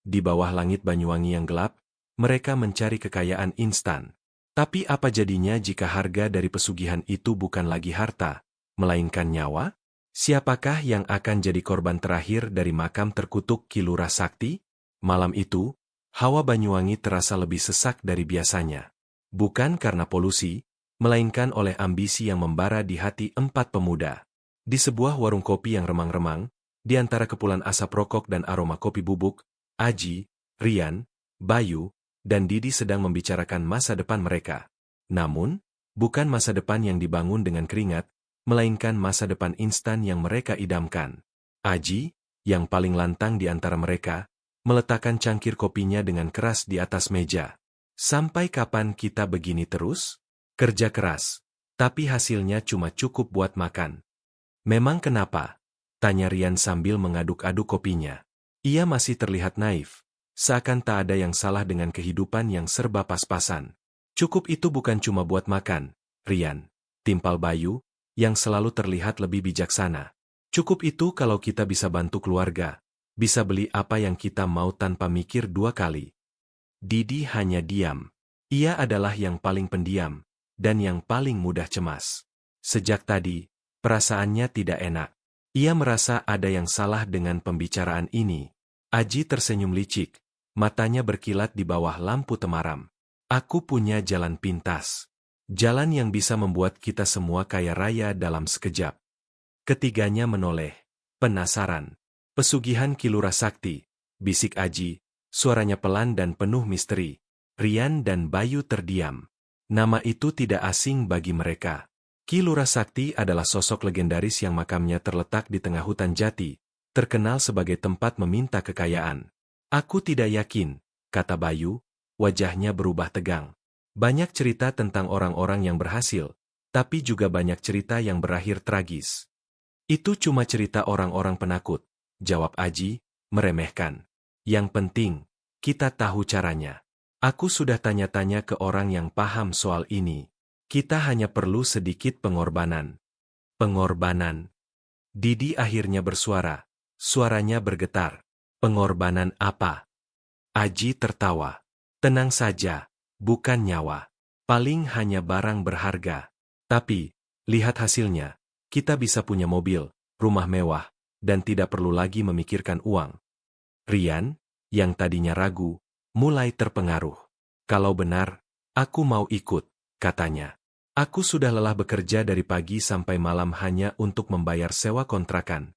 di bawah langit Banyuwangi yang gelap, mereka mencari kekayaan instan. Tapi apa jadinya jika harga dari pesugihan itu bukan lagi harta, melainkan nyawa? Siapakah yang akan jadi korban terakhir dari makam terkutuk Ki Lurah Sakti? Malam itu, hawa Banyuwangi terasa lebih sesak dari biasanya. Bukan karena polusi, melainkan oleh ambisi yang membara di hati empat pemuda. Di sebuah warung kopi yang remang-remang, di antara kepulan asap rokok dan aroma kopi bubuk, Aji, Rian, Bayu, dan Didi sedang membicarakan masa depan mereka. Namun, bukan masa depan yang dibangun dengan keringat, melainkan masa depan instan yang mereka idamkan. Aji, yang paling lantang di antara mereka, meletakkan cangkir kopinya dengan keras di atas meja. Sampai kapan kita begini terus? Kerja keras, tapi hasilnya cuma cukup buat makan. Memang kenapa? Tanya Rian sambil mengaduk-aduk kopinya. Ia masih terlihat naif, seakan tak ada yang salah dengan kehidupan yang serba pas-pasan. Cukup itu bukan cuma buat makan, Rian, timpal Bayu, yang selalu terlihat lebih bijaksana. Cukup itu kalau kita bisa bantu keluarga, bisa beli apa yang kita mau tanpa mikir dua kali. Didi hanya diam. Ia adalah yang paling pendiam, dan yang paling mudah cemas. Sejak tadi, perasaannya tidak enak. Ia merasa ada yang salah dengan pembicaraan ini. Aji tersenyum licik, matanya berkilat di bawah lampu temaram. Aku punya jalan pintas. Jalan yang bisa membuat kita semua kaya raya dalam sekejap. Ketiganya menoleh, penasaran. Pesugihan Ki Lurah Sakti, bisik Aji, suaranya pelan dan penuh misteri. Rian dan Bayu terdiam. Nama itu tidak asing bagi mereka. Ki Lurah Sakti adalah sosok legendaris yang makamnya terletak di tengah hutan jati, terkenal sebagai tempat meminta kekayaan. Aku tidak yakin, kata Bayu, wajahnya berubah tegang. Banyak cerita tentang orang-orang yang berhasil, tapi juga banyak cerita yang berakhir tragis. Itu cuma cerita orang-orang penakut, jawab Aji, meremehkan. Yang penting, kita tahu caranya. Aku sudah tanya-tanya ke orang yang paham soal ini. Kita hanya perlu sedikit pengorbanan. Pengorbanan. Didi akhirnya bersuara. Suaranya bergetar. Pengorbanan apa? Aji tertawa. Tenang saja, bukan nyawa. Paling hanya barang berharga. Tapi, lihat hasilnya. Kita bisa punya mobil, rumah mewah, dan tidak perlu lagi memikirkan uang. Rian, yang tadinya ragu, mulai terpengaruh. Kalau benar, aku mau ikut, katanya. Aku sudah lelah bekerja dari pagi sampai malam hanya untuk membayar sewa kontrakan.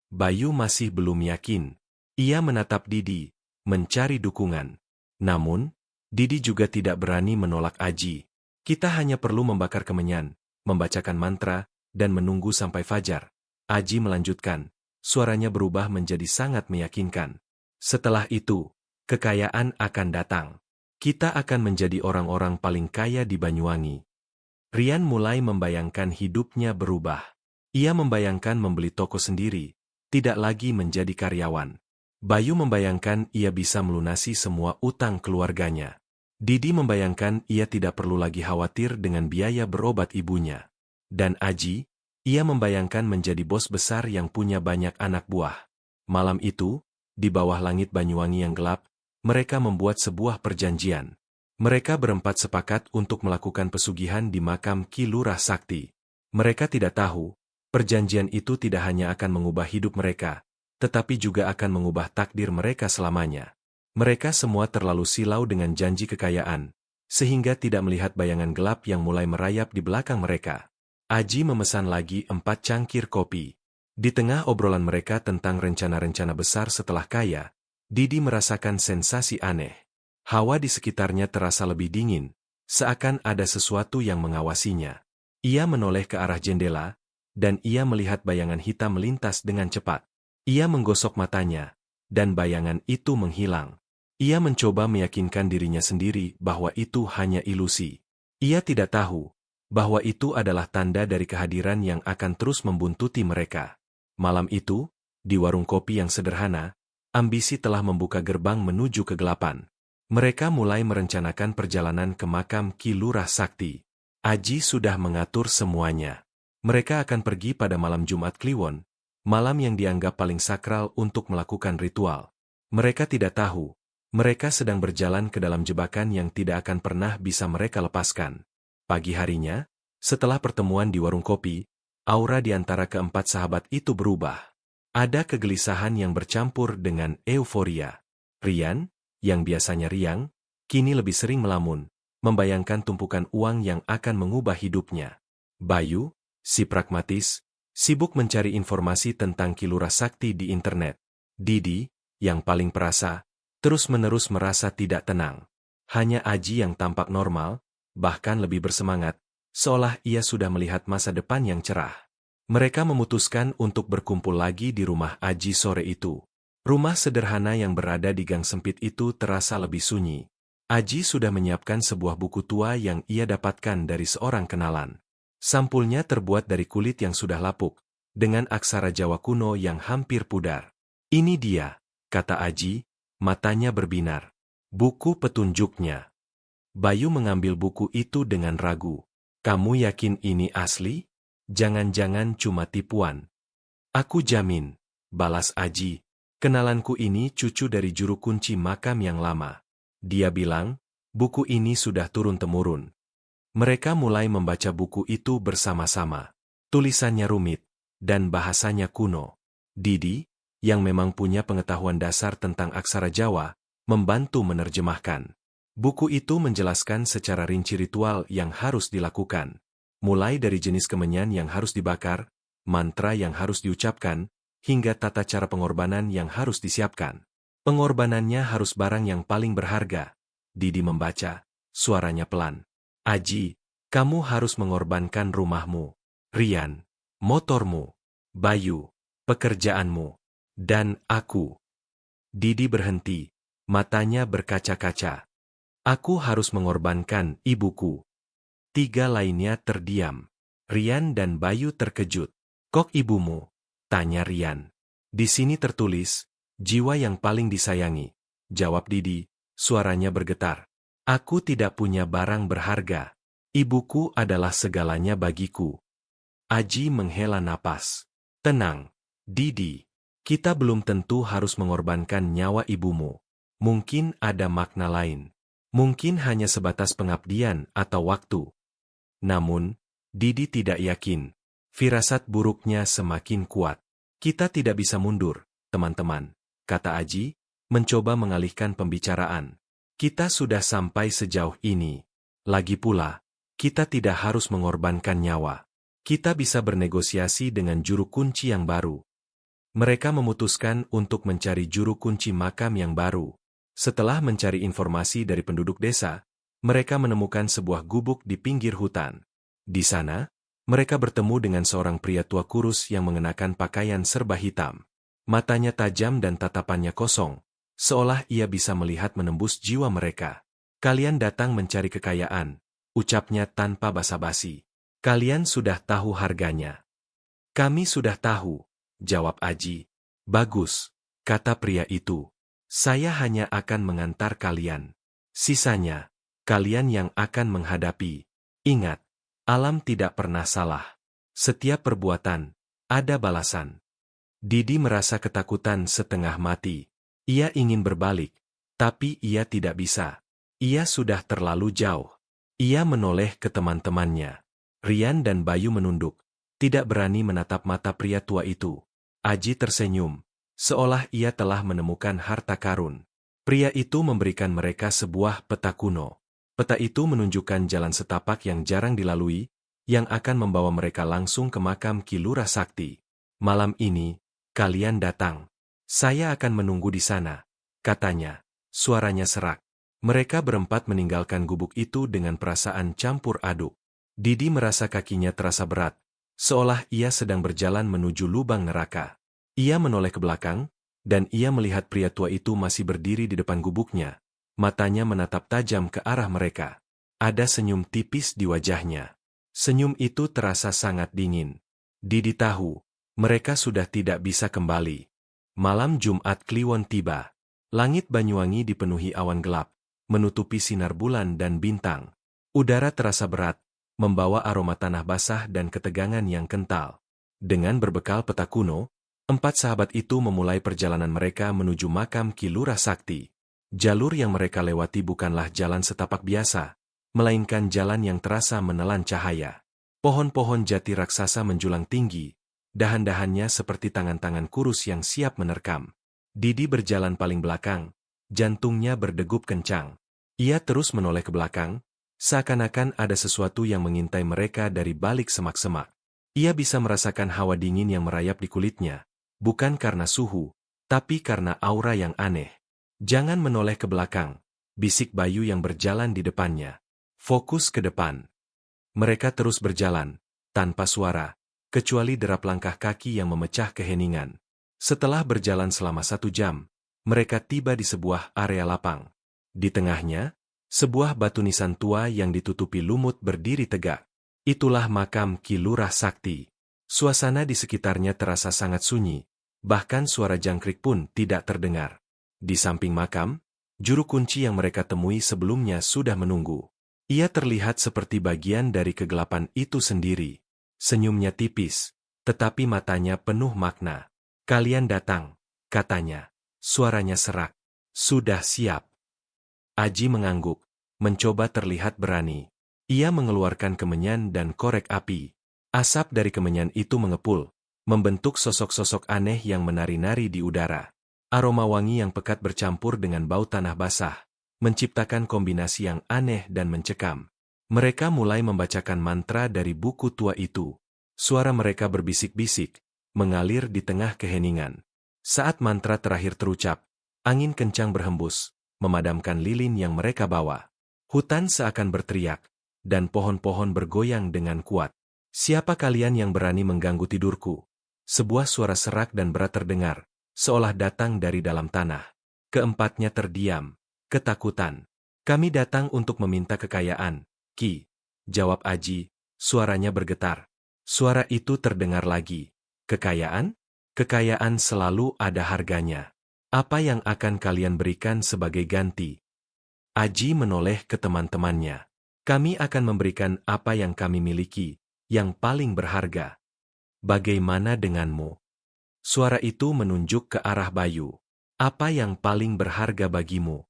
Bayu masih belum yakin. Ia menatap Didi, mencari dukungan. Namun, Didi juga tidak berani menolak Aji. Kita hanya perlu membakar kemenyan, membacakan mantra, dan menunggu sampai fajar. Aji melanjutkan, suaranya berubah menjadi sangat meyakinkan. Setelah itu, kekayaan akan datang. Kita akan menjadi orang-orang paling kaya di Banyuwangi. Rian mulai membayangkan hidupnya berubah. Ia membayangkan membeli toko sendiri, tidak lagi menjadi karyawan. Bayu membayangkan ia bisa melunasi semua utang keluarganya. Didi membayangkan ia tidak perlu lagi khawatir dengan biaya berobat ibunya. Dan Aji, ia membayangkan menjadi bos besar yang punya banyak anak buah. Malam itu, di bawah langit Banyuwangi yang gelap, mereka membuat sebuah perjanjian. Mereka berempat sepakat untuk melakukan pesugihan di makam Ki Lurah Sakti. Mereka tidak tahu, perjanjian itu tidak hanya akan mengubah hidup mereka, tetapi juga akan mengubah takdir mereka selamanya. Mereka semua terlalu silau dengan janji kekayaan, sehingga tidak melihat bayangan gelap yang mulai merayap di belakang mereka. Aji memesan lagi 4 cangkir kopi. Di tengah obrolan mereka tentang rencana-rencana besar setelah kaya, Didi merasakan sensasi aneh. Hawa di sekitarnya terasa lebih dingin, seakan ada sesuatu yang mengawasinya. Ia menoleh ke arah jendela, dan ia melihat bayangan hitam melintas dengan cepat. Ia menggosok matanya, dan bayangan itu menghilang. Ia mencoba meyakinkan dirinya sendiri bahwa itu hanya ilusi. Ia tidak tahu bahwa itu adalah tanda dari kehadiran yang akan terus membuntuti mereka. Malam itu, di warung kopi yang sederhana, ambisi telah membuka gerbang menuju kegelapan. Mereka mulai merencanakan perjalanan ke makam Ki Lurah Sakti. Aji sudah mengatur semuanya. Mereka akan pergi pada malam Jumat Kliwon, malam yang dianggap paling sakral untuk melakukan ritual. Mereka tidak tahu. Mereka sedang berjalan ke dalam jebakan yang tidak akan pernah bisa mereka lepaskan. Pagi harinya, setelah pertemuan di warung kopi, aura di antara keempat sahabat itu berubah. Ada kegelisahan yang bercampur dengan euforia. Rian, yang biasanya riang, kini lebih sering melamun, membayangkan tumpukan uang yang akan mengubah hidupnya. Bayu, si pragmatis, sibuk mencari informasi tentang Kilura Sakti di internet. Didi, yang paling perasa, terus-menerus merasa tidak tenang. Hanya Aji yang tampak normal, bahkan lebih bersemangat, seolah ia sudah melihat masa depan yang cerah. Mereka memutuskan untuk berkumpul lagi di rumah Aji sore itu. Rumah sederhana yang berada di gang sempit itu terasa lebih sunyi. Aji sudah menyiapkan sebuah buku tua yang ia dapatkan dari seorang kenalan. Sampulnya terbuat dari kulit yang sudah lapuk, dengan aksara Jawa kuno yang hampir pudar. Ini dia, kata Aji, matanya berbinar. Buku petunjuknya. Bayu mengambil buku itu dengan ragu. Kamu yakin ini asli? Jangan-jangan cuma tipuan. Aku jamin, balas Aji. Kenalanku ini cucu dari juru kunci makam yang lama. Dia bilang, buku ini sudah turun-temurun. Mereka mulai membaca buku itu bersama-sama. Tulisannya rumit, dan bahasanya kuno. Didi, yang memang punya pengetahuan dasar tentang aksara Jawa, membantu menerjemahkan. Buku itu menjelaskan secara rinci ritual yang harus dilakukan. Mulai dari jenis kemenyan yang harus dibakar, mantra yang harus diucapkan, hingga tata cara pengorbanan yang harus disiapkan. Pengorbanannya harus barang yang paling berharga. Didi membaca, suaranya pelan. Aji, kamu harus mengorbankan rumahmu, Rian, motormu, Bayu, pekerjaanmu, dan aku. Didi berhenti, matanya berkaca-kaca. Aku harus mengorbankan ibuku. Tiga lainnya terdiam. Rian dan Bayu terkejut. Kok ibumu? Tanya Rian. Di sini tertulis, jiwa yang paling disayangi. Jawab Didi, suaranya bergetar. Aku tidak punya barang berharga. Ibuku adalah segalanya bagiku. Aji menghela napas. Tenang, Didi. Kita belum tentu harus mengorbankan nyawa ibumu. Mungkin ada makna lain. Mungkin hanya sebatas pengabdian atau waktu. Namun, Didi tidak yakin. Firasat buruknya semakin kuat. Kita tidak bisa mundur, teman-teman, kata Aji, mencoba mengalihkan pembicaraan. Kita sudah sampai sejauh ini. Lagi pula, kita tidak harus mengorbankan nyawa. Kita bisa bernegosiasi dengan juru kunci yang baru. Mereka memutuskan untuk mencari juru kunci makam yang baru. Setelah mencari informasi dari penduduk desa, mereka menemukan sebuah gubuk di pinggir hutan. Di sana, mereka bertemu dengan seorang pria tua kurus yang mengenakan pakaian serba hitam. Matanya tajam dan tatapannya kosong, seolah ia bisa melihat menembus jiwa mereka. Kalian datang mencari kekayaan, ucapnya tanpa basa-basi. Kalian sudah tahu harganya. Kami sudah tahu, jawab Aji. Bagus, kata pria itu. Saya hanya akan mengantar kalian. Sisanya, kalian yang akan menghadapi. Ingat, alam tidak pernah salah. Setiap perbuatan, ada balasan. Didi merasa ketakutan setengah mati. Ia ingin berbalik, tapi ia tidak bisa. Ia sudah terlalu jauh. Ia menoleh ke teman-temannya. Rian dan Bayu menunduk, tidak berani menatap mata pria tua itu. Aji tersenyum, seolah ia telah menemukan harta karun. Pria itu memberikan mereka sebuah peta kuno. Peta itu menunjukkan jalan setapak yang jarang dilalui, yang akan membawa mereka langsung ke makam Kilura Sakti. Malam ini, kalian datang. Saya akan menunggu di sana, katanya. Suaranya serak. Mereka berempat meninggalkan gubuk itu dengan perasaan campur aduk. Didi merasa kakinya terasa berat, seolah ia sedang berjalan menuju lubang neraka. Ia menoleh ke belakang, dan ia melihat pria tua itu masih berdiri di depan gubuknya. Matanya menatap tajam ke arah mereka. Ada senyum tipis di wajahnya. Senyum itu terasa sangat dingin. Didi tahu, mereka sudah tidak bisa kembali. Malam Jumat Kliwon tiba. Langit Banyuwangi dipenuhi awan gelap, menutupi sinar bulan dan bintang. Udara terasa berat, membawa aroma tanah basah dan ketegangan yang kental. Dengan berbekal peta kuno, Empat sahabat itu memulai perjalanan mereka menuju makam Ki Lurah Sakti. Jalur yang mereka lewati bukanlah jalan setapak biasa, melainkan jalan yang terasa menelan cahaya. Pohon-pohon jati raksasa menjulang tinggi, dahan-dahannya seperti tangan-tangan kurus yang siap menerkam. Didi berjalan paling belakang, jantungnya berdegup kencang. Ia terus menoleh ke belakang, seakan-akan ada sesuatu yang mengintai mereka dari balik semak-semak. Ia bisa merasakan hawa dingin yang merayap di kulitnya. Bukan karena suhu, tapi karena aura yang aneh. Jangan menoleh ke belakang, bisik Bayu yang berjalan di depannya. Fokus ke depan. Mereka terus berjalan, tanpa suara, kecuali derap langkah kaki yang memecah keheningan. Setelah berjalan selama 1 jam, mereka tiba di sebuah area lapang. Di tengahnya, sebuah batu nisan tua yang ditutupi lumut berdiri tegak. Itulah makam Ki Lurah Sakti. Suasana di sekitarnya terasa sangat sunyi. Bahkan suara jangkrik pun tidak terdengar. Di samping makam, juru kunci yang mereka temui sebelumnya sudah menunggu. Ia terlihat seperti bagian dari kegelapan itu sendiri. Senyumnya tipis, tetapi matanya penuh makna. "Kalian datang," katanya. Suaranya serak. "Sudah siap." Aji mengangguk, mencoba terlihat berani. Ia mengeluarkan kemenyan dan korek api. Asap dari kemenyan itu mengepul, membentuk sosok-sosok aneh yang menari-nari di udara. Aroma wangi yang pekat bercampur dengan bau tanah basah, menciptakan kombinasi yang aneh dan mencekam. Mereka mulai membacakan mantra dari buku tua itu. Suara mereka berbisik-bisik, mengalir di tengah keheningan. Saat mantra terakhir terucap, angin kencang berhembus, memadamkan lilin yang mereka bawa. Hutan seakan berteriak, dan pohon-pohon bergoyang dengan kuat. "Siapa kalian yang berani mengganggu tidurku?" Sebuah suara serak dan berat terdengar, seolah datang dari dalam tanah. Keempatnya terdiam, ketakutan. "Kami datang untuk meminta kekayaan, Ki," jawab Aji, suaranya bergetar. Suara itu terdengar lagi. "Kekayaan? Kekayaan selalu ada harganya. Apa yang akan kalian berikan sebagai ganti?" Aji menoleh ke teman-temannya. "Kami akan memberikan apa yang kami miliki, yang paling berharga. Bagaimana denganmu?" Suara itu menunjuk ke arah Bayu. "Apa yang paling berharga bagimu?"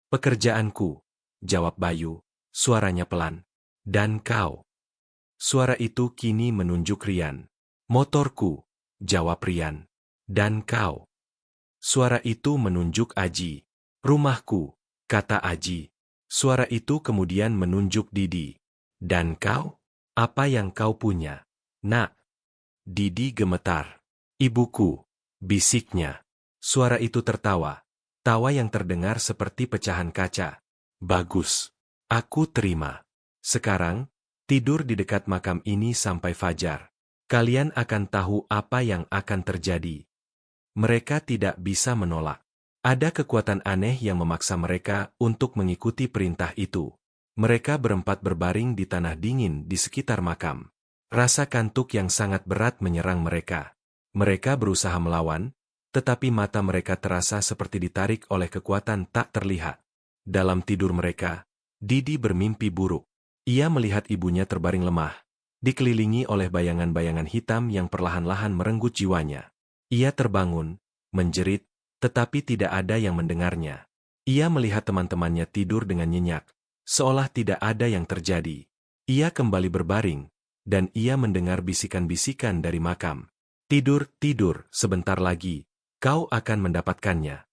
"Pekerjaanku," jawab Bayu, suaranya pelan. "Dan kau?" Suara itu kini menunjuk Rian. "Motorku," jawab Rian. "Dan kau?" Suara itu menunjuk Aji. "Rumahku," kata Aji. Suara itu kemudian menunjuk Didi. "Dan kau? Apa yang kau punya, Nak?" Didi gemetar. "Ibuku," bisiknya. Suara itu tertawa. Tawa yang terdengar seperti pecahan kaca. "Bagus. Aku terima. Sekarang, tidur di dekat makam ini sampai fajar. Kalian akan tahu apa yang akan terjadi." Mereka tidak bisa menolak. Ada kekuatan aneh yang memaksa mereka untuk mengikuti perintah itu. Mereka berempat berbaring di tanah dingin di sekitar makam. Rasa kantuk yang sangat berat menyerang mereka. Mereka berusaha melawan, tetapi mata mereka terasa seperti ditarik oleh kekuatan tak terlihat. Dalam tidur mereka, Didi bermimpi buruk. Ia melihat ibunya terbaring lemah, dikelilingi oleh bayangan-bayangan hitam yang perlahan-lahan merenggut jiwanya. Ia terbangun, menjerit, tetapi tidak ada yang mendengarnya. Ia melihat teman-temannya tidur dengan nyenyak, seolah tidak ada yang terjadi. Ia kembali berbaring, dan ia mendengar bisikan-bisikan dari makam. "Tidur, tidur, sebentar lagi, kau akan mendapatkannya."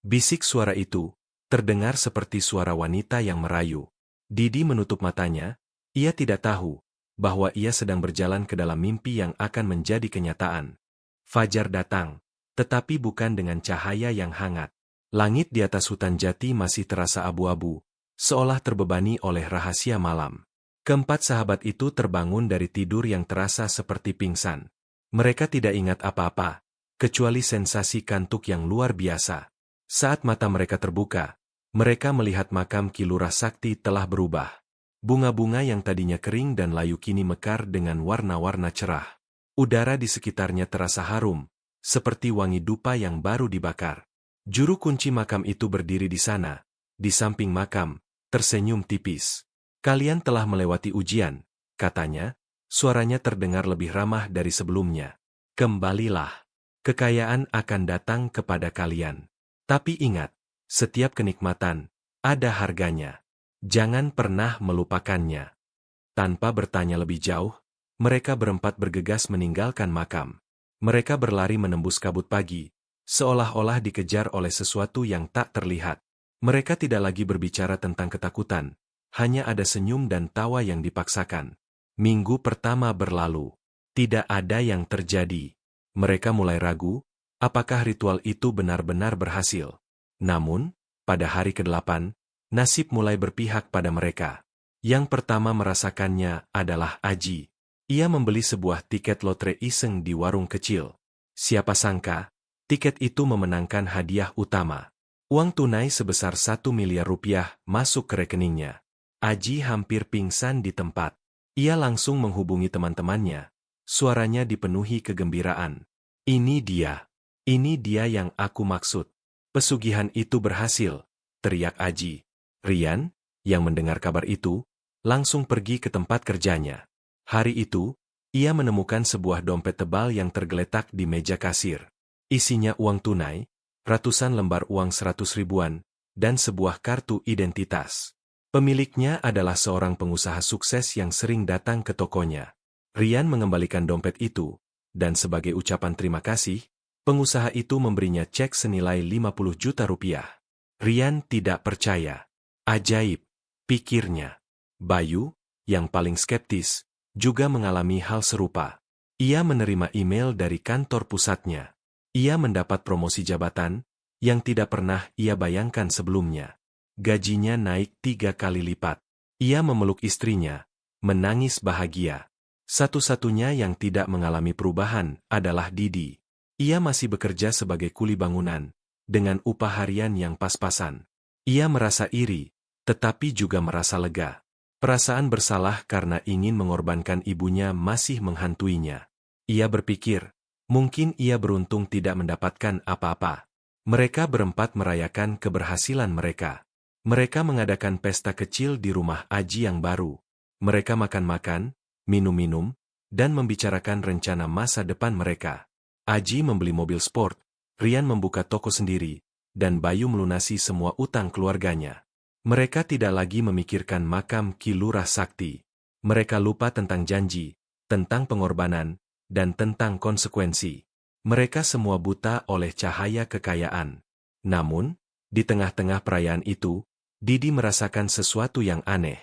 Bisik suara itu, terdengar seperti suara wanita yang merayu. Didi menutup matanya, ia tidak tahu bahwa ia sedang berjalan ke dalam mimpi yang akan menjadi kenyataan. Fajar datang, tetapi bukan dengan cahaya yang hangat. Langit di atas hutan jati masih terasa abu-abu, seolah terbebani oleh rahasia malam. Keempat sahabat itu terbangun dari tidur yang terasa seperti pingsan. Mereka tidak ingat apa-apa, kecuali sensasi kantuk yang luar biasa. Saat mata mereka terbuka, mereka melihat makam Ki Lurah Sakti telah berubah. Bunga-bunga yang tadinya kering dan layu kini mekar dengan warna-warna cerah. Udara di sekitarnya terasa harum, seperti wangi dupa yang baru dibakar. Juru kunci makam itu berdiri di sana, di samping makam, tersenyum tipis. "Kalian telah melewati ujian," katanya, suaranya terdengar lebih ramah dari sebelumnya. "Kembalilah." Kekayaan akan datang kepada kalian. Tapi ingat, setiap kenikmatan ada harganya. Jangan pernah melupakannya. Tanpa bertanya lebih jauh, mereka berempat bergegas meninggalkan makam. Mereka berlari menembus kabut pagi, seolah-olah dikejar oleh sesuatu yang tak terlihat. Mereka tidak lagi berbicara tentang ketakutan, hanya ada senyum dan tawa yang dipaksakan. Minggu pertama berlalu. Tidak ada yang terjadi. Mereka mulai ragu, apakah ritual itu benar-benar berhasil. Namun, pada hari ke-8, nasib mulai berpihak pada mereka. Yang pertama merasakannya adalah Aji. Ia membeli sebuah tiket lotre iseng di warung kecil. Siapa sangka, tiket itu memenangkan hadiah utama. Uang tunai sebesar 1 miliar rupiah masuk ke rekeningnya. Aji hampir pingsan di tempat. Ia langsung menghubungi teman-temannya. Suaranya dipenuhi kegembiraan. Ini dia yang aku maksud. Pesugihan itu berhasil, teriak Aji. Rian, yang mendengar kabar itu, langsung pergi ke tempat kerjanya. Hari itu, ia menemukan sebuah dompet tebal yang tergeletak di meja kasir. Isinya uang tunai, ratusan lembar uang 100 ribuan, dan sebuah kartu identitas. Pemiliknya adalah seorang pengusaha sukses yang sering datang ke tokonya. Rian mengembalikan dompet itu, dan sebagai ucapan terima kasih, pengusaha itu memberinya cek senilai 50 juta rupiah. Rian tidak percaya. Ajaib, pikirnya. Bayu, yang paling skeptis, juga mengalami hal serupa. Ia menerima email dari kantor pusatnya. Ia mendapat promosi jabatan, yang tidak pernah ia bayangkan sebelumnya. Gajinya naik 3 kali lipat. Ia memeluk istrinya, menangis bahagia. Satu-satunya yang tidak mengalami perubahan adalah Didi. Ia masih bekerja sebagai kuli bangunan, dengan upah harian yang pas-pasan. Ia merasa iri, tetapi juga merasa lega. Perasaan bersalah karena ingin mengorbankan ibunya masih menghantuinya. Ia berpikir, mungkin ia beruntung tidak mendapatkan apa-apa. Mereka berempat merayakan keberhasilan mereka. Mereka mengadakan pesta kecil di rumah Aji yang baru. Mereka makan-makan, minum-minum, dan membicarakan rencana masa depan mereka. Aji membeli mobil sport, Rian membuka toko sendiri, dan Bayu melunasi semua utang keluarganya. Mereka tidak lagi memikirkan makam Ki Lurah Sakti. Mereka lupa tentang janji, tentang pengorbanan, dan tentang konsekuensi. Mereka semua buta oleh cahaya kekayaan. Namun, di tengah-tengah perayaan itu, Didi merasakan sesuatu yang aneh.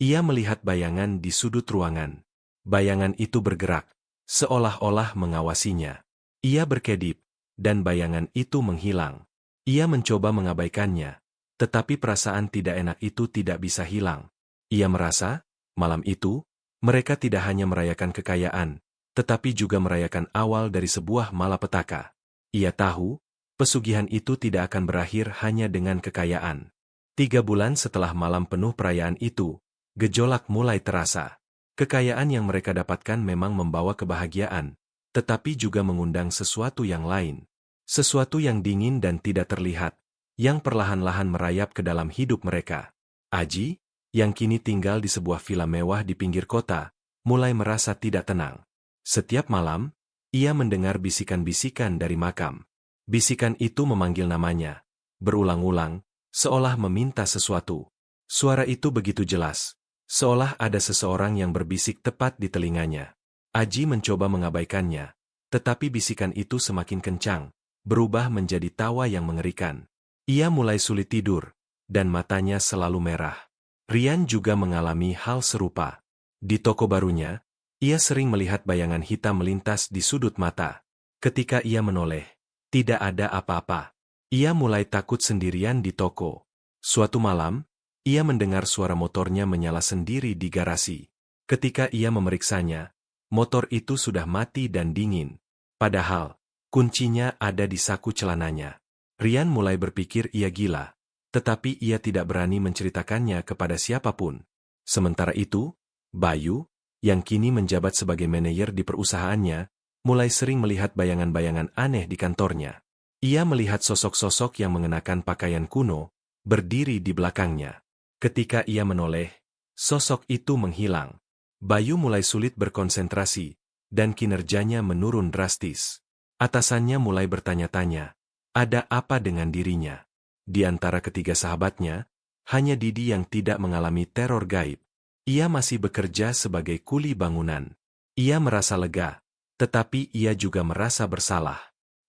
Ia melihat bayangan di sudut ruangan. Bayangan itu bergerak, seolah-olah mengawasinya. Ia berkedip, dan bayangan itu menghilang. Ia mencoba mengabaikannya, tetapi perasaan tidak enak itu tidak bisa hilang. Ia merasa, malam itu, mereka tidak hanya merayakan kekayaan, tetapi juga merayakan awal dari sebuah malapetaka. Ia tahu, pesugihan itu tidak akan berakhir hanya dengan kekayaan. 3 bulan setelah malam penuh perayaan itu, gejolak mulai terasa. Kekayaan yang mereka dapatkan memang membawa kebahagiaan, tetapi juga mengundang sesuatu yang lain. Sesuatu yang dingin dan tidak terlihat, yang perlahan-lahan merayap ke dalam hidup mereka. Aji, yang kini tinggal di sebuah villa mewah di pinggir kota, mulai merasa tidak tenang. Setiap malam, ia mendengar bisikan-bisikan dari makam. Bisikan itu memanggil namanya, berulang-ulang, seolah meminta sesuatu. Suara itu begitu jelas, seolah ada seseorang yang berbisik tepat di telinganya. Aji mencoba mengabaikannya, tetapi bisikan itu semakin kencang, berubah menjadi tawa yang mengerikan. Ia mulai sulit tidur, dan matanya selalu merah. Rian juga mengalami hal serupa. Di toko barunya, ia sering melihat bayangan hitam melintas di sudut mata. Ketika ia menoleh, tidak ada apa-apa. Ia mulai takut sendirian di toko. Suatu malam, ia mendengar suara motornya menyala sendiri di garasi. Ketika ia memeriksanya, motor itu sudah mati dan dingin. Padahal, kuncinya ada di saku celananya. Rian mulai berpikir ia gila, tetapi ia tidak berani menceritakannya kepada siapapun. Sementara itu, Bayu, yang kini menjabat sebagai manajer di perusahaannya, mulai sering melihat bayangan-bayangan aneh di kantornya. Ia melihat sosok-sosok yang mengenakan pakaian kuno, berdiri di belakangnya. Ketika ia menoleh, sosok itu menghilang. Bayu mulai sulit berkonsentrasi, dan kinerjanya menurun drastis. Atasannya mulai bertanya-tanya, ada apa dengan dirinya? Di antara ketiga sahabatnya, hanya Didi yang tidak mengalami teror gaib. Ia masih bekerja sebagai kuli bangunan. Ia merasa lega, tetapi ia juga merasa bersalah.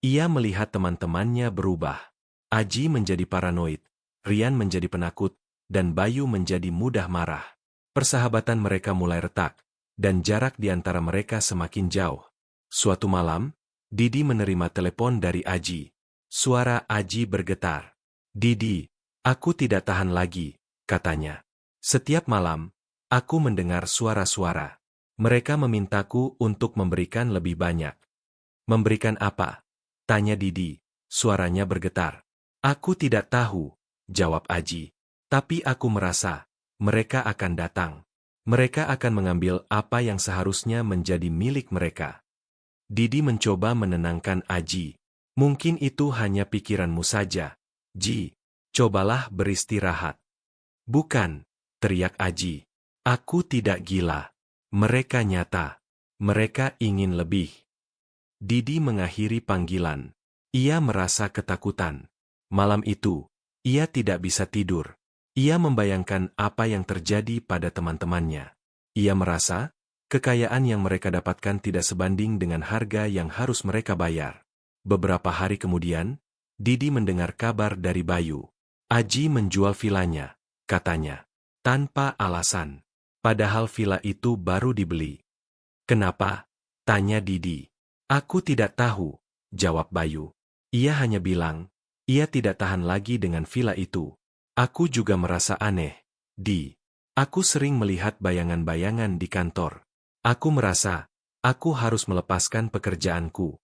Ia melihat teman-temannya berubah. Aji menjadi paranoid, Rian menjadi penakut, dan Bayu menjadi mudah marah. Persahabatan mereka mulai retak, dan jarak di antara mereka semakin jauh. Suatu malam, Didi menerima telepon dari Aji. Suara Aji bergetar. Didi, aku tidak tahan lagi, katanya. Setiap malam, aku mendengar suara-suara. Mereka memintaku untuk memberikan lebih banyak. Memberikan apa? Tanya Didi. Suaranya bergetar. Aku tidak tahu, jawab Aji. Tapi aku merasa, mereka akan datang. Mereka akan mengambil apa yang seharusnya menjadi milik mereka. Didi mencoba menenangkan Aji. Mungkin itu hanya pikiranmu saja. Ji, cobalah beristirahat. Bukan, teriak Aji. Aku tidak gila. Mereka nyata. Mereka ingin lebih. Didi mengakhiri panggilan. Ia merasa ketakutan. Malam itu, ia tidak bisa tidur. Ia membayangkan apa yang terjadi pada teman-temannya. Ia merasa, kekayaan yang mereka dapatkan tidak sebanding dengan harga yang harus mereka bayar. Beberapa hari kemudian, Didi mendengar kabar dari Bayu. Aji menjual vilanya, katanya, tanpa alasan. Padahal villa itu baru dibeli. Kenapa? Tanya Didi. Aku tidak tahu, jawab Bayu. Ia hanya bilang, ia tidak tahan lagi dengan villa itu. Aku juga merasa aneh. Aku sering melihat bayangan-bayangan di kantor. Aku merasa, aku harus melepaskan pekerjaanku.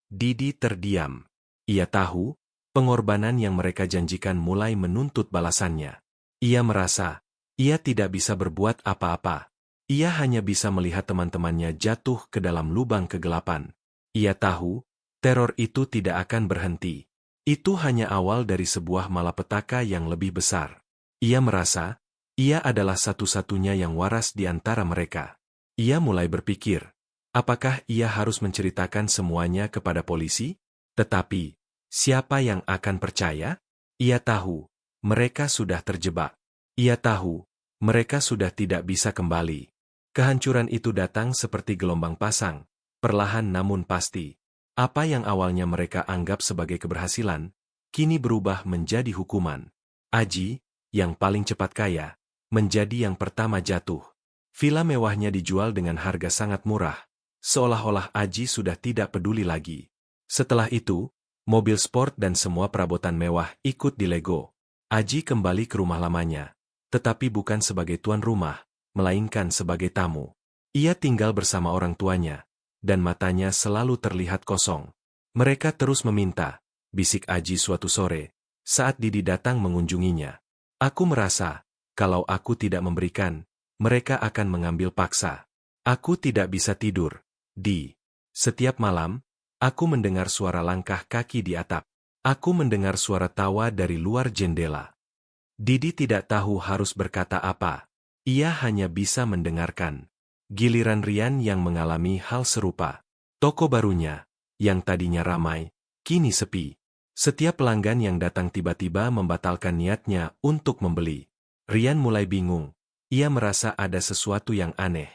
Didi terdiam. Ia tahu, pengorbanan yang mereka janjikan mulai menuntut balasannya. Ia merasa, ia tidak bisa berbuat apa-apa. Ia hanya bisa melihat teman-temannya jatuh ke dalam lubang kegelapan. Ia tahu, teror itu tidak akan berhenti. Itu hanya awal dari sebuah malapetaka yang lebih besar. Ia merasa, ia adalah satu-satunya yang waras di antara mereka. Ia mulai berpikir, apakah ia harus menceritakan semuanya kepada polisi? Tetapi, siapa yang akan percaya? Ia tahu, mereka sudah terjebak. Ia tahu, mereka sudah tidak bisa kembali. Kehancuran itu datang seperti gelombang pasang, perlahan namun pasti. Apa yang awalnya mereka anggap sebagai keberhasilan, kini berubah menjadi hukuman. Aji, yang paling cepat kaya, menjadi yang pertama jatuh. Villa mewahnya dijual dengan harga sangat murah, seolah-olah Aji sudah tidak peduli lagi. Setelah itu, mobil sport dan semua perabotan mewah ikut dilego. Aji kembali ke rumah lamanya, tetapi bukan sebagai tuan rumah, melainkan sebagai tamu. Ia tinggal bersama orang tuanya, dan matanya selalu terlihat kosong. Mereka terus meminta, bisik Aji suatu sore, saat Didi datang mengunjunginya. Aku merasa, kalau aku tidak memberikan, mereka akan mengambil paksa. Aku tidak bisa tidur. Setiap malam, aku mendengar suara langkah kaki di atap. Aku mendengar suara tawa dari luar jendela. Didi tidak tahu harus berkata apa. Ia hanya bisa mendengarkan. Giliran Rian yang mengalami hal serupa. Toko barunya, yang tadinya ramai, kini sepi. Setiap pelanggan yang datang tiba-tiba membatalkan niatnya untuk membeli. Rian mulai bingung. Ia merasa ada sesuatu yang aneh.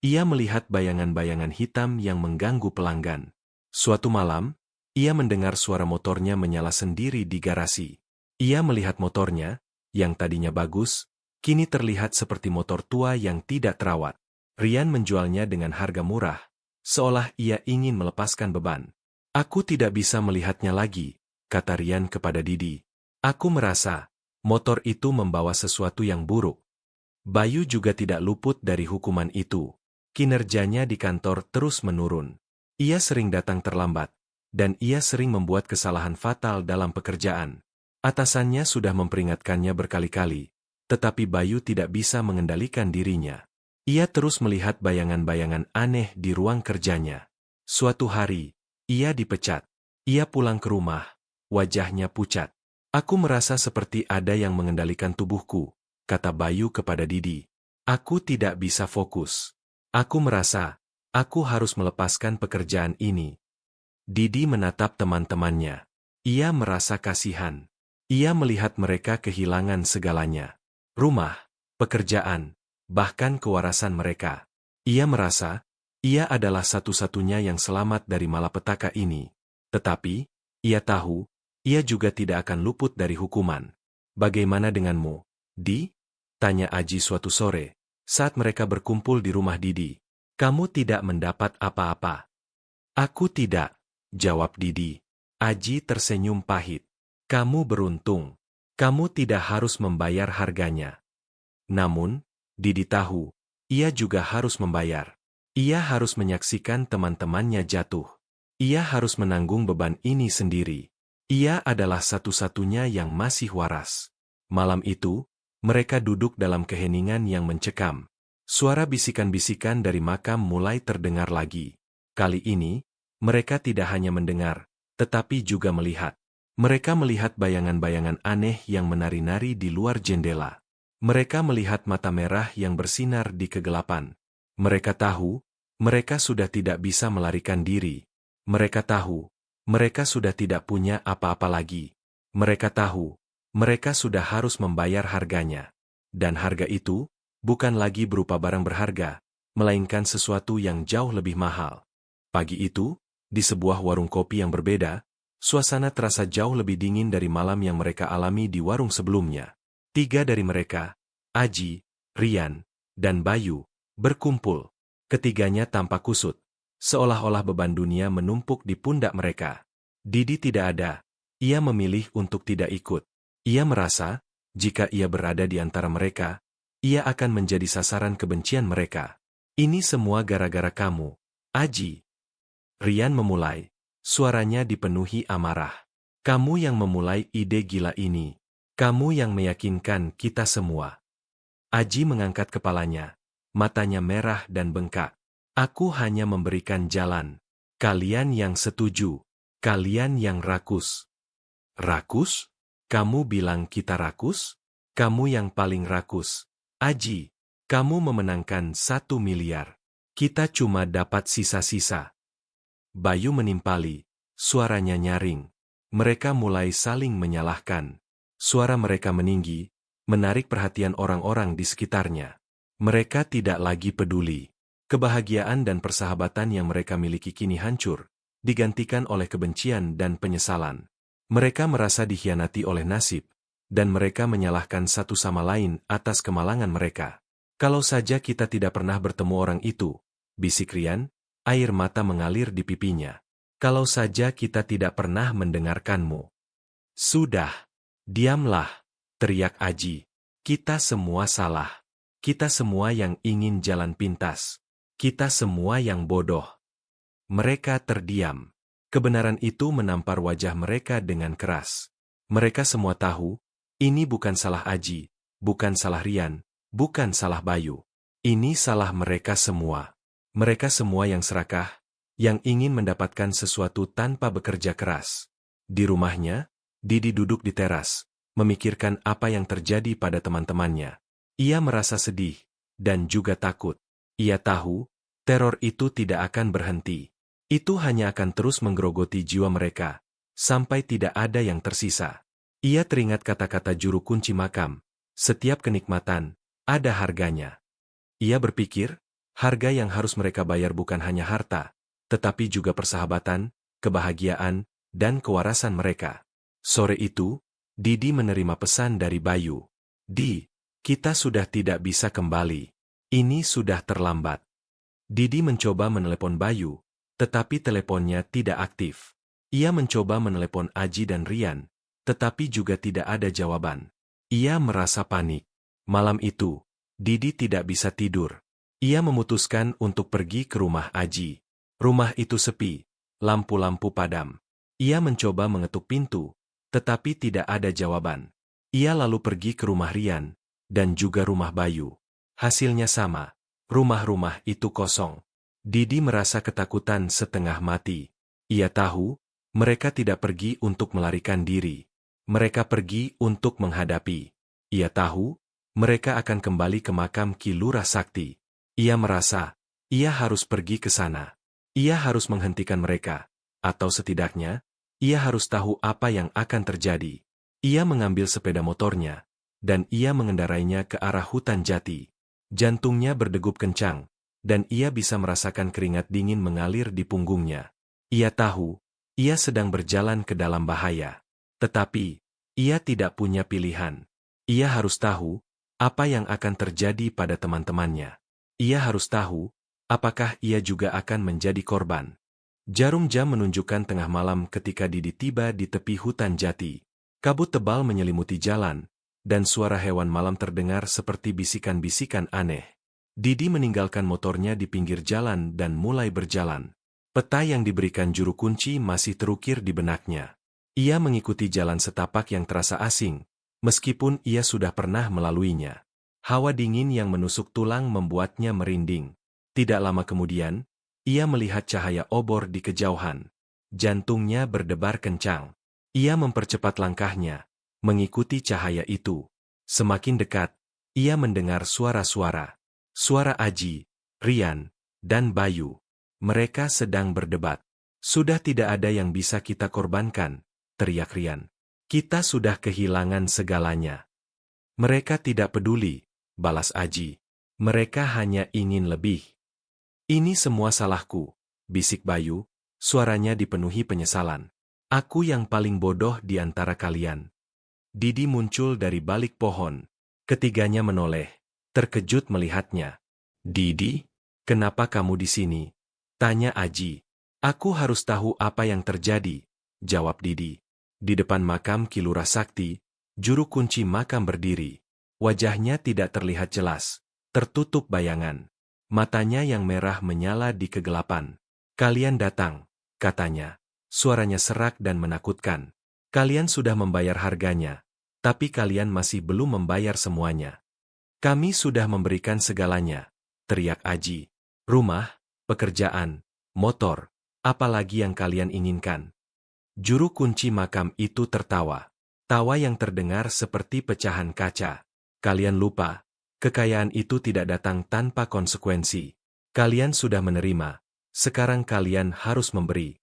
Ia melihat bayangan-bayangan hitam yang mengganggu pelanggan. Suatu malam, ia mendengar suara motornya menyala sendiri di garasi. Ia melihat motornya, yang tadinya bagus, kini terlihat seperti motor tua yang tidak terawat. Rian menjualnya dengan harga murah, seolah ia ingin melepaskan beban. Aku tidak bisa melihatnya lagi, kata Rian kepada Didi. Aku merasa, motor itu membawa sesuatu yang buruk. Bayu juga tidak luput dari hukuman itu. Kinerjanya di kantor terus menurun. Ia sering datang terlambat, dan ia sering membuat kesalahan fatal dalam pekerjaan. Atasannya sudah memperingatkannya berkali-kali, tetapi Bayu tidak bisa mengendalikan dirinya. Ia terus melihat bayangan-bayangan aneh di ruang kerjanya. Suatu hari, ia dipecat. Ia pulang ke rumah, wajahnya pucat. Aku merasa seperti ada yang mengendalikan tubuhku, kata Bayu kepada Didi. Aku tidak bisa fokus. Aku merasa, aku harus melepaskan pekerjaan ini. Didi menatap teman-temannya. Ia merasa kasihan. Ia melihat mereka kehilangan segalanya. Rumah, pekerjaan, bahkan kewarasan mereka. Ia merasa, ia adalah satu-satunya yang selamat dari malapetaka ini. Tetapi, ia tahu, ia juga tidak akan luput dari hukuman. Bagaimana denganmu, Di? Tanya Aji suatu sore, saat mereka berkumpul di rumah Didi. Kamu tidak mendapat apa-apa. Aku tidak, jawab Didi. Aji tersenyum pahit. Kamu beruntung. Kamu tidak harus membayar harganya. Namun, Didi tahu, ia juga harus membayar. Ia harus menyaksikan teman-temannya jatuh. Ia harus menanggung beban ini sendiri. Ia adalah satu-satunya yang masih waras. Malam itu, mereka duduk dalam keheningan yang mencekam. Suara bisikan-bisikan dari makam mulai terdengar lagi. Kali ini, mereka tidak hanya mendengar, tetapi juga melihat. Mereka melihat bayangan-bayangan aneh yang menari-nari di luar jendela. Mereka melihat mata merah yang bersinar di kegelapan. Mereka tahu, mereka sudah tidak bisa melarikan diri. Mereka tahu, mereka sudah tidak punya apa-apa lagi. Mereka tahu, mereka sudah harus membayar harganya. Dan harga itu, bukan lagi berupa barang berharga, melainkan sesuatu yang jauh lebih mahal. Pagi itu, di sebuah warung kopi yang berbeda, suasana terasa jauh lebih dingin dari malam yang mereka alami di warung sebelumnya. 3 dari mereka, Aji, Rian, dan Bayu, berkumpul. Ketiganya tampak kusut, seolah-olah beban dunia menumpuk di pundak mereka. Didi tidak ada. Ia memilih untuk tidak ikut. Ia merasa, jika ia berada di antara mereka, ia akan menjadi sasaran kebencian mereka. Ini semua gara-gara kamu, Aji. Rian memulai. Suaranya dipenuhi amarah. Kamu yang memulai ide gila ini. Kamu yang meyakinkan kita semua. Aji mengangkat kepalanya. Matanya merah dan bengkak. Aku hanya memberikan jalan. Kalian yang setuju. Kalian yang rakus. Rakus? Kamu bilang kita rakus? Kamu yang paling rakus. Aji, kamu memenangkan 1 miliar. Kita cuma dapat sisa-sisa. Bayu menimpali. Suaranya nyaring. Mereka mulai saling menyalahkan. Suara mereka meninggi, menarik perhatian orang-orang di sekitarnya. Mereka tidak lagi peduli. Kebahagiaan dan persahabatan yang mereka miliki kini hancur, digantikan oleh kebencian dan penyesalan. Mereka merasa dikhianati oleh nasib, dan mereka menyalahkan satu sama lain atas kemalangan mereka. Kalau saja kita tidak pernah bertemu orang itu, bisik Rian, air mata mengalir di pipinya. Kalau saja kita tidak pernah mendengarkanmu. Sudah, diamlah, teriak Aji. Kita semua salah. Kita semua yang ingin jalan pintas. Kita semua yang bodoh. Mereka terdiam. Kebenaran itu menampar wajah mereka dengan keras. Mereka semua tahu, ini bukan salah Aji, bukan salah Rian, bukan salah Bayu. Ini salah mereka semua. Mereka semua yang serakah, yang ingin mendapatkan sesuatu tanpa bekerja keras. Di rumahnya, Didi duduk di teras, memikirkan apa yang terjadi pada teman-temannya. Ia merasa sedih, dan juga takut. Ia tahu, teror itu tidak akan berhenti. Itu hanya akan terus menggerogoti jiwa mereka, sampai tidak ada yang tersisa. Ia teringat kata-kata juru kunci makam, setiap kenikmatan, ada harganya. Ia berpikir, harga yang harus mereka bayar bukan hanya harta, tetapi juga persahabatan, kebahagiaan, dan kewarasan mereka. Sore itu, Didi menerima pesan dari Bayu. Di, kita sudah tidak bisa kembali. Ini sudah terlambat. Didi mencoba menelepon Bayu, tetapi teleponnya tidak aktif. Ia mencoba menelepon Aji dan Rian, tetapi juga tidak ada jawaban. Ia merasa panik. Malam itu, Didi tidak bisa tidur. Ia memutuskan untuk pergi ke rumah Aji. Rumah itu sepi, lampu-lampu padam. Ia mencoba mengetuk pintu, tetapi tidak ada jawaban. Ia lalu pergi ke rumah Rian, dan juga rumah Bayu. Hasilnya sama, rumah-rumah itu kosong. Didi merasa ketakutan setengah mati. Ia tahu, mereka tidak pergi untuk melarikan diri. Mereka pergi untuk menghadapi. Ia tahu, mereka akan kembali ke makam Ki Lurah Sakti. Ia merasa, ia harus pergi ke sana. Ia harus menghentikan mereka. atau setidaknya, ia harus tahu apa yang akan terjadi. Ia mengambil sepeda motornya, dan ia mengendarainya ke arah hutan jati. Jantungnya berdegup kencang, dan ia bisa merasakan keringat dingin mengalir di punggungnya. Ia tahu, ia sedang berjalan ke dalam bahaya. Tetapi, ia tidak punya pilihan. Ia harus tahu, apa yang akan terjadi pada teman-temannya. Ia harus tahu, apakah ia juga akan menjadi korban. Jarum jam menunjukkan tengah malam ketika Didi tiba di tepi hutan jati. Kabut tebal menyelimuti jalan, dan suara hewan malam terdengar seperti bisikan-bisikan aneh. Didi meninggalkan motornya di pinggir jalan dan mulai berjalan. Peta yang diberikan juru kunci masih terukir di benaknya. Ia mengikuti jalan setapak yang terasa asing, meskipun ia sudah pernah melaluinya. Hawa dingin yang menusuk tulang membuatnya merinding. Tidak lama kemudian, ia melihat cahaya obor di kejauhan. Jantungnya berdebar kencang. Ia mempercepat langkahnya, mengikuti cahaya itu. Semakin dekat, ia mendengar suara-suara. Suara Aji, Rian, dan Bayu. Mereka sedang berdebat. Sudah tidak ada yang bisa kita korbankan, teriak Rian. Kita sudah kehilangan segalanya. Mereka tidak peduli, balas Aji. Mereka hanya ingin lebih. Ini semua salahku, bisik Bayu, suaranya dipenuhi penyesalan. Aku yang paling bodoh di antara kalian. Didi muncul dari balik pohon. Ketiganya menoleh, terkejut melihatnya. Didi, kenapa kamu di sini? Tanya Aji. Aku harus tahu apa yang terjadi, jawab Didi. Di depan makam Ki Lurah Sakti, juru kunci makam berdiri. Wajahnya tidak terlihat jelas, tertutup bayangan. Matanya yang merah menyala di kegelapan. Kalian datang, katanya. Suaranya serak dan menakutkan. Kalian sudah membayar harganya, tapi kalian masih belum membayar semuanya. Kami sudah memberikan segalanya, teriak Aji. Rumah, pekerjaan, motor, apalagi yang kalian inginkan. Juru kunci makam itu tertawa. Tawa yang terdengar seperti pecahan kaca. Kalian lupa, kekayaan itu tidak datang tanpa konsekuensi. Kalian sudah menerima, sekarang kalian harus memberi.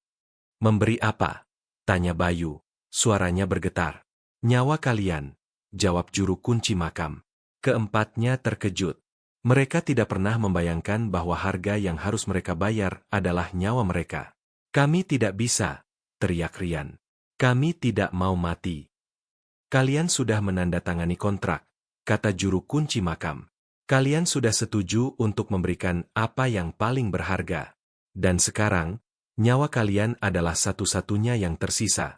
Memberi apa? Tanya Bayu. Suaranya bergetar. Nyawa kalian, jawab juru kunci makam. Keempatnya terkejut. Mereka tidak pernah membayangkan bahwa harga yang harus mereka bayar adalah nyawa mereka. Kami tidak bisa, teriak Rian. Kami tidak mau mati. Kalian sudah menandatangani kontrak, kata juru kunci makam. Kalian sudah setuju untuk memberikan apa yang paling berharga. Dan sekarang, nyawa kalian adalah satu-satunya yang tersisa.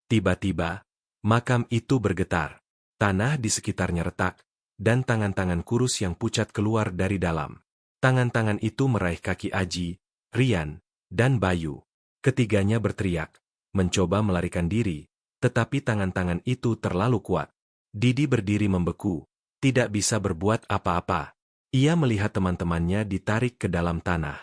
Tiba-tiba, makam itu bergetar. Tanah di sekitarnya retak, dan tangan-tangan kurus yang pucat keluar dari dalam. Tangan-tangan itu meraih kaki Aji, Rian, dan Bayu. Ketiganya berteriak, mencoba melarikan diri, tetapi tangan-tangan itu terlalu kuat. Didi berdiri membeku, tidak bisa berbuat apa-apa. Ia melihat teman-temannya ditarik ke dalam tanah.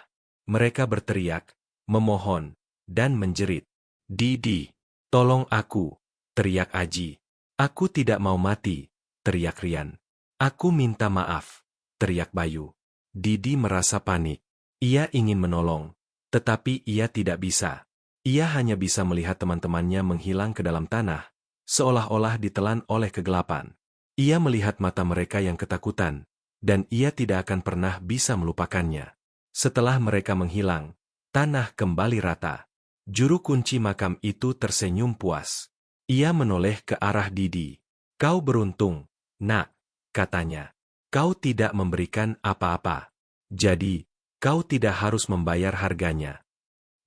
Mereka berteriak, memohon, dan menjerit. Didi, tolong aku, teriak Aji. Aku tidak mau mati, teriak Rian. Aku minta maaf, teriak Bayu. Didi merasa panik. Ia ingin menolong, tetapi ia tidak bisa. Ia hanya bisa melihat teman-temannya menghilang ke dalam tanah, seolah-olah ditelan oleh kegelapan. Ia melihat mata mereka yang ketakutan, dan ia tidak akan pernah bisa melupakannya. Setelah mereka menghilang, tanah kembali rata. Juru kunci makam itu tersenyum puas. Ia menoleh ke arah Didi. Kau beruntung, nak, katanya. Kau tidak memberikan apa-apa. Jadi, kau tidak harus membayar harganya.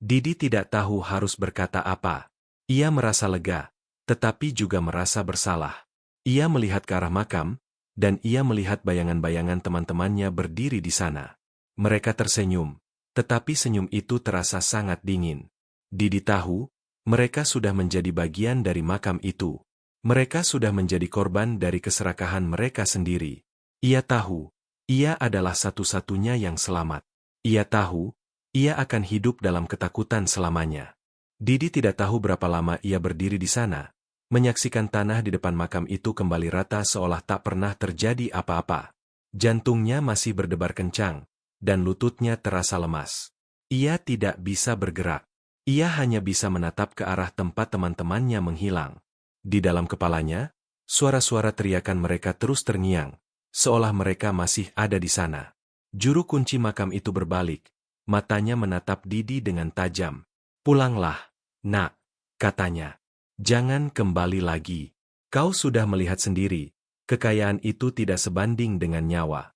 Didi tidak tahu harus berkata apa. Ia merasa lega, tetapi juga merasa bersalah. Ia melihat ke arah makam, dan ia melihat bayangan-bayangan teman-temannya berdiri di sana. Mereka tersenyum, tetapi senyum itu terasa sangat dingin. Didi tahu, mereka sudah menjadi bagian dari makam itu. Mereka sudah menjadi korban dari keserakahan mereka sendiri. Ia tahu, ia adalah satu-satunya yang selamat. Ia tahu, ia akan hidup dalam ketakutan selamanya. Didi tidak tahu berapa lama ia berdiri di sana, menyaksikan tanah di depan makam itu kembali rata seolah tak pernah terjadi apa-apa. Jantungnya masih berdebar kencang, dan lututnya terasa lemas. Ia tidak bisa bergerak. Ia hanya bisa menatap ke arah tempat teman-temannya menghilang. Di dalam kepalanya, suara-suara teriakan mereka terus terngiang, seolah mereka masih ada di sana. Juru kunci makam itu berbalik, matanya menatap Didi dengan tajam. "Pulanglah, nak," katanya. "Jangan kembali lagi. Kau sudah melihat sendiri, kekayaan itu tidak sebanding dengan nyawa."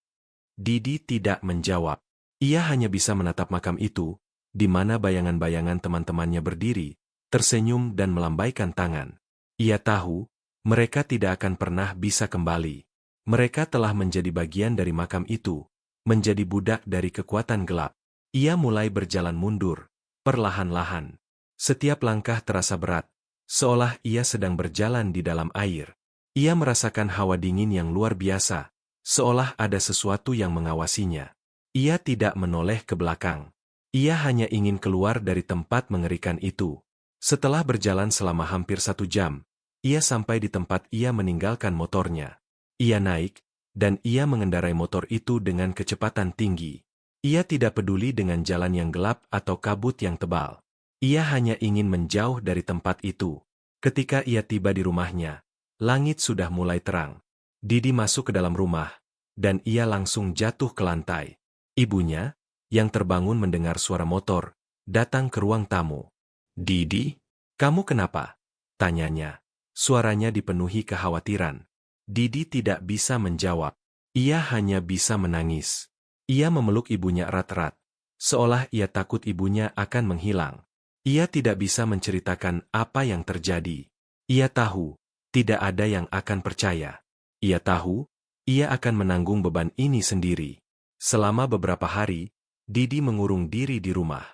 Didi tidak menjawab. Ia hanya bisa menatap makam itu, di mana bayangan-bayangan teman-temannya berdiri, tersenyum dan melambaikan tangan. Ia tahu, mereka tidak akan pernah bisa kembali. Mereka telah menjadi bagian dari makam itu, menjadi budak dari kekuatan gelap. Ia mulai berjalan mundur, perlahan-lahan. Setiap langkah terasa berat, seolah ia sedang berjalan di dalam air. Ia merasakan hawa dingin yang luar biasa, seolah ada sesuatu yang mengawasinya. Ia tidak menoleh ke belakang. Ia hanya ingin keluar dari tempat mengerikan itu. Setelah berjalan selama hampir 1 jam, ia sampai di tempat ia meninggalkan motornya. Ia naik, dan ia mengendarai motor itu dengan kecepatan tinggi. Ia tidak peduli dengan jalan yang gelap atau kabut yang tebal. Ia hanya ingin menjauh dari tempat itu. Ketika ia tiba di rumahnya, langit sudah mulai terang. Didi masuk ke dalam rumah, dan ia langsung jatuh ke lantai. Ibunya, yang terbangun mendengar suara motor, datang ke ruang tamu. "Didi, kamu kenapa?" tanyanya. Suaranya dipenuhi kekhawatiran. Didi tidak bisa menjawab. Ia hanya bisa menangis. Ia memeluk ibunya erat-erat, seolah ia takut ibunya akan menghilang. Ia tidak bisa menceritakan apa yang terjadi. Ia tahu, tidak ada yang akan percaya. Ia tahu, ia akan menanggung beban ini sendiri. Selama beberapa hari, Didi mengurung diri di rumah.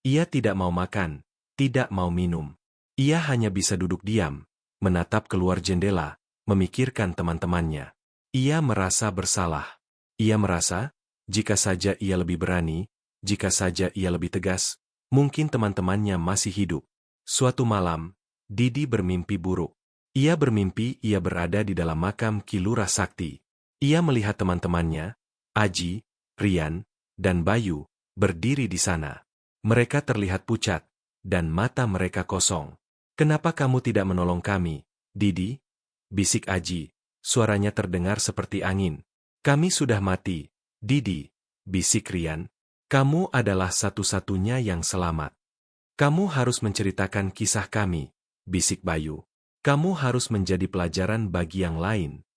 Ia tidak mau makan, tidak mau minum. Ia hanya bisa duduk diam, menatap keluar jendela, memikirkan teman-temannya. Ia merasa bersalah. Ia merasa, jika saja ia lebih berani, jika saja ia lebih tegas, mungkin teman-temannya masih hidup. Suatu malam, Didi bermimpi buruk. Ia bermimpi ia berada di dalam makam Ki Lurah Sakti. Ia melihat teman-temannya, Aji, Rian, dan Bayu, berdiri di sana. Mereka terlihat pucat, dan mata mereka kosong. "Kenapa kamu tidak menolong kami, Didi?" bisik Aji. Suaranya terdengar seperti angin. "Kami sudah mati, Didi," bisik Rian. "Kamu adalah satu-satunya yang selamat. Kamu harus menceritakan kisah kami," bisik Bayu. "Kamu harus menjadi pelajaran bagi yang lain."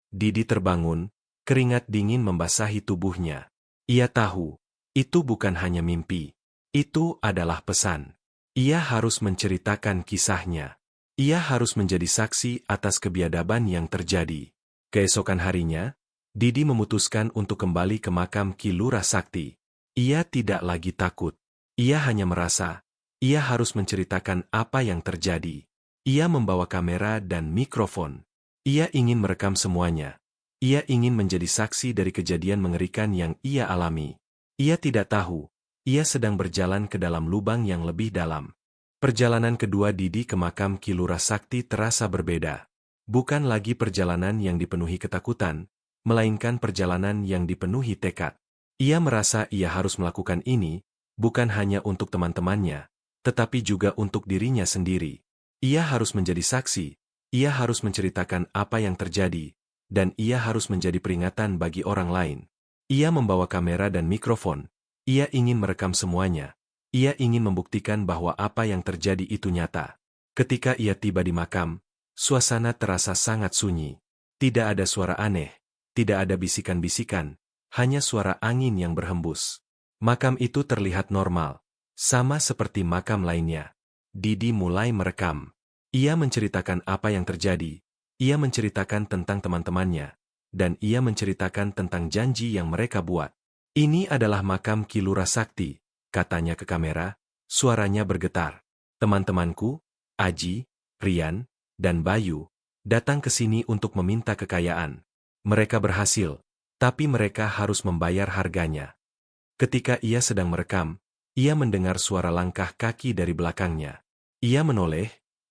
Didi terbangun, keringat dingin membasahi tubuhnya. Ia tahu, itu bukan hanya mimpi. Itu adalah pesan. Ia harus menceritakan kisahnya. Ia harus menjadi saksi atas kebiadaban yang terjadi. Keesokan harinya, Didi memutuskan untuk kembali ke makam Ki Lurah Sakti. Ia tidak lagi takut. Ia hanya merasa, ia harus menceritakan apa yang terjadi. Ia membawa kamera dan mikrofon. Ia ingin merekam semuanya. Ia ingin menjadi saksi dari kejadian mengerikan yang ia alami. Ia tidak tahu, ia sedang berjalan ke dalam lubang yang lebih dalam. Perjalanan kedua Didi ke makam Ki Lurah Sakti terasa berbeda. Bukan lagi perjalanan yang dipenuhi ketakutan, melainkan perjalanan yang dipenuhi tekad. Ia merasa ia harus melakukan ini, bukan hanya untuk teman-temannya, tetapi juga untuk dirinya sendiri. Ia harus menjadi saksi, ia harus menceritakan apa yang terjadi, dan ia harus menjadi peringatan bagi orang lain. Ia membawa kamera dan mikrofon. Ia ingin merekam semuanya. Ia ingin membuktikan bahwa apa yang terjadi itu nyata. Ketika ia tiba di makam, suasana terasa sangat sunyi. Tidak ada suara aneh, tidak ada bisikan-bisikan, hanya suara angin yang berhembus. Makam itu terlihat normal, sama seperti makam lainnya. Didi mulai merekam. Ia menceritakan apa yang terjadi. Ia menceritakan tentang teman-temannya, dan ia menceritakan tentang janji yang mereka buat. "Ini adalah makam Ki Lurah Sakti," katanya ke kamera, suaranya bergetar. "Teman-temanku, Aji, Rian, dan Bayu, datang ke sini untuk meminta kekayaan. Mereka berhasil, tapi mereka harus membayar harganya." Ketika ia sedang merekam, ia mendengar suara langkah kaki dari belakangnya. Ia menoleh,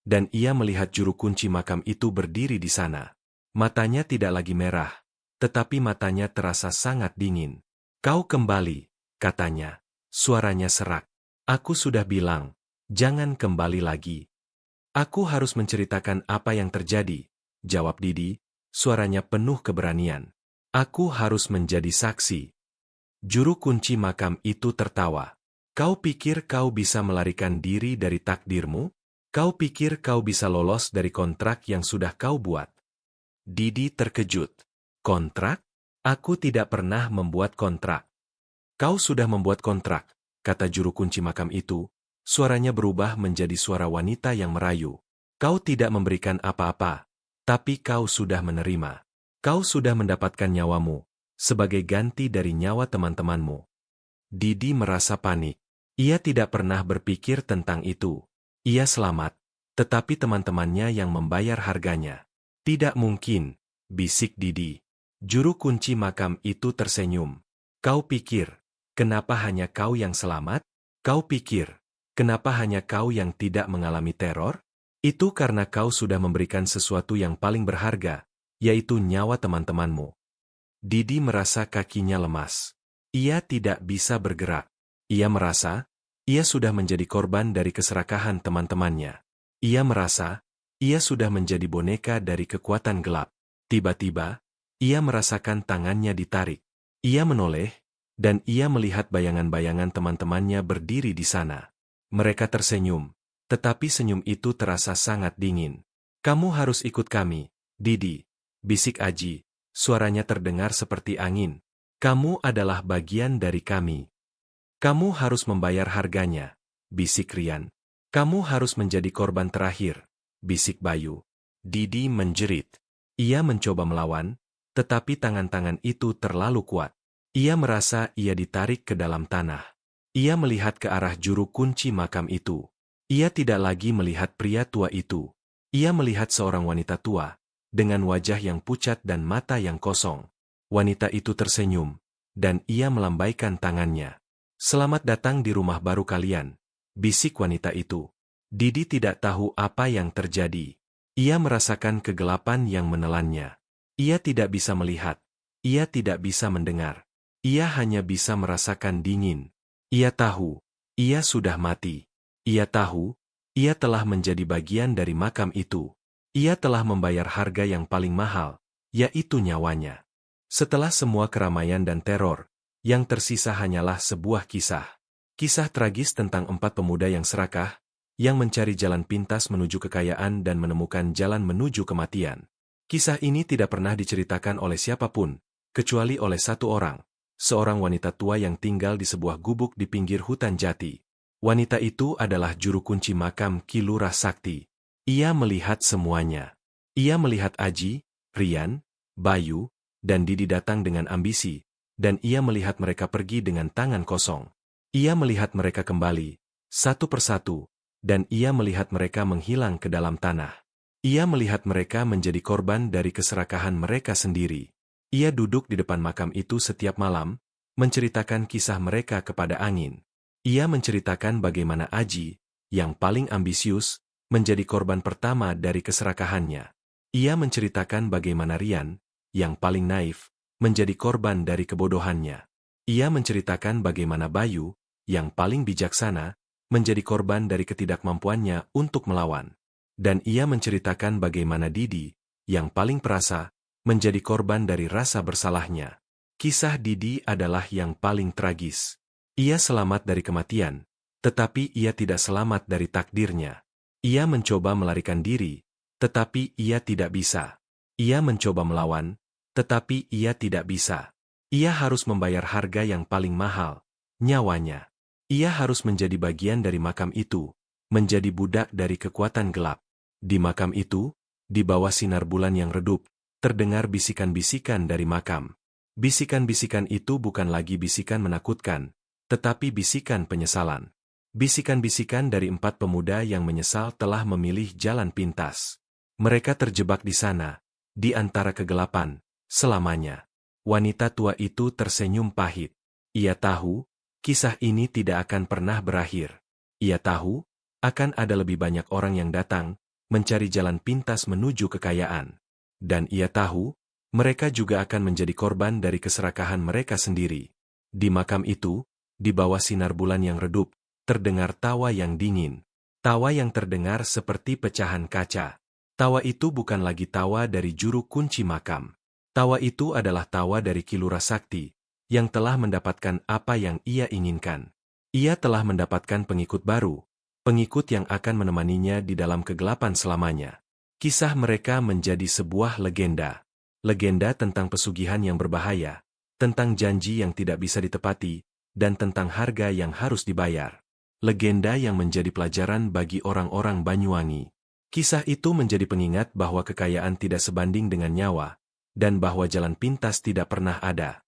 dan ia melihat juru kunci makam itu berdiri di sana. Matanya tidak lagi merah, tetapi matanya terasa sangat dingin. "Kau kembali," katanya. Suaranya serak. "Aku sudah bilang, Jangan kembali lagi. Aku harus menceritakan apa yang terjadi, jawab Didi, suaranya penuh keberanian. Aku harus menjadi saksi. Juru kunci makam itu tertawa. Kau pikir kau bisa melarikan diri dari takdirmu? Kau pikir kau bisa lolos dari kontrak yang sudah kau buat? Didi terkejut. Kontrak? Aku tidak pernah membuat kontrak. Kau sudah membuat kontrak, kata juru kunci makam itu. Suaranya berubah menjadi suara wanita yang merayu. Kau tidak memberikan apa-apa, tapi kau sudah menerima. Kau sudah mendapatkan nyawamu, sebagai ganti dari nyawa teman-temanmu. Didi merasa panik. Ia tidak pernah berpikir tentang itu. Ia selamat, tetapi teman-temannya yang membayar harganya. Tidak mungkin, bisik Didi. Juru kunci makam itu tersenyum. Kau pikir, kenapa hanya kau yang selamat? Kau pikir, kenapa hanya kau yang tidak mengalami teror? Itu karena kau sudah memberikan sesuatu yang paling berharga, yaitu nyawa teman-temanmu. Didi merasa kakinya lemas. Ia tidak bisa bergerak. Ia merasa, ia sudah menjadi korban dari keserakahan teman-temannya. Ia merasa, ia sudah menjadi boneka dari kekuatan gelap. Tiba-tiba, ia merasakan tangannya ditarik. Ia menoleh, dan ia melihat bayangan-bayangan teman-temannya berdiri di sana. Mereka tersenyum, tetapi senyum itu terasa sangat dingin. Kamu harus ikut kami, Didi, bisik Aji, suaranya terdengar seperti angin. Kamu adalah bagian dari kami. Kamu harus membayar harganya, bisik Rian. Kamu harus menjadi korban terakhir, bisik Bayu. Didi menjerit. Ia mencoba melawan, tetapi tangan-tangan itu terlalu kuat. Ia merasa ia ditarik ke dalam tanah. Ia melihat ke arah juru kunci makam itu. Ia tidak lagi melihat pria tua itu. Ia melihat seorang wanita tua, dengan wajah yang pucat dan mata yang kosong. Wanita itu tersenyum, dan ia melambaikan tangannya. Selamat datang di rumah baru kalian, bisik wanita itu. Didi tidak tahu apa yang terjadi. Ia merasakan kegelapan yang menelannya. Ia tidak bisa melihat. Ia tidak bisa mendengar. Ia hanya bisa merasakan dingin. Ia tahu, ia sudah mati. Ia tahu, ia telah menjadi bagian dari makam itu. Ia telah membayar harga yang paling mahal, yaitu nyawanya. Setelah semua keramaian dan teror, yang tersisa hanyalah sebuah kisah. Kisah tragis tentang 4 pemuda yang serakah, yang mencari jalan pintas menuju kekayaan dan menemukan jalan menuju kematian. Kisah ini tidak pernah diceritakan oleh siapapun, kecuali oleh satu orang. Seorang wanita tua yang tinggal di sebuah gubuk di pinggir hutan jati. Wanita itu adalah juru kunci makam Ki Lurah Sakti. Ia melihat semuanya. Ia melihat Aji, Rian, Bayu, dan Didi datang dengan ambisi, dan ia melihat mereka pergi dengan tangan kosong. Ia melihat mereka kembali, satu persatu, dan ia melihat mereka menghilang ke dalam tanah. Ia melihat mereka menjadi korban dari keserakahan mereka sendiri. Ia duduk di depan makam itu setiap malam, menceritakan kisah mereka kepada angin. Ia menceritakan bagaimana Aji, yang paling ambisius, menjadi korban pertama dari keserakahannya. Ia menceritakan bagaimana Rian, yang paling naif, menjadi korban dari kebodohannya. Ia menceritakan bagaimana Bayu, yang paling bijaksana, menjadi korban dari ketidakmampuannya untuk melawan. Dan ia menceritakan bagaimana Didi, yang paling perasa, menjadi korban dari rasa bersalahnya. Kisah Didi adalah yang paling tragis. Ia selamat dari kematian, tetapi ia tidak selamat dari takdirnya. Ia mencoba melarikan diri, tetapi ia tidak bisa. Ia mencoba melawan, tetapi ia tidak bisa. Ia harus membayar harga yang paling mahal, nyawanya. Ia harus menjadi bagian dari makam itu, menjadi budak dari kekuatan gelap. Di makam itu, di bawah sinar bulan yang redup, terdengar bisikan-bisikan dari makam. Bisikan-bisikan itu bukan lagi bisikan menakutkan, tetapi bisikan penyesalan. Bisikan-bisikan dari 4 pemuda yang menyesal telah memilih jalan pintas. Mereka terjebak di sana, di antara kegelapan, selamanya. Wanita tua itu tersenyum pahit. Ia tahu, kisah ini tidak akan pernah berakhir. Ia tahu, akan ada lebih banyak orang yang datang, mencari jalan pintas menuju kekayaan. Dan ia tahu, mereka juga akan menjadi korban dari keserakahan mereka sendiri. Di makam itu, di bawah sinar bulan yang redup, terdengar tawa yang dingin. Tawa yang terdengar seperti pecahan kaca. Tawa itu bukan lagi tawa dari juru kunci makam. Tawa itu adalah tawa dari Kilura Sakti, yang telah mendapatkan apa yang ia inginkan. Ia telah mendapatkan pengikut baru, pengikut yang akan menemaninya di dalam kegelapan selamanya. Kisah mereka menjadi sebuah legenda. Legenda tentang pesugihan yang berbahaya, tentang janji yang tidak bisa ditepati, dan tentang harga yang harus dibayar. Legenda yang menjadi pelajaran bagi orang-orang Banyuwangi. Kisah itu menjadi pengingat bahwa kekayaan tidak sebanding dengan nyawa, dan bahwa jalan pintas tidak pernah ada.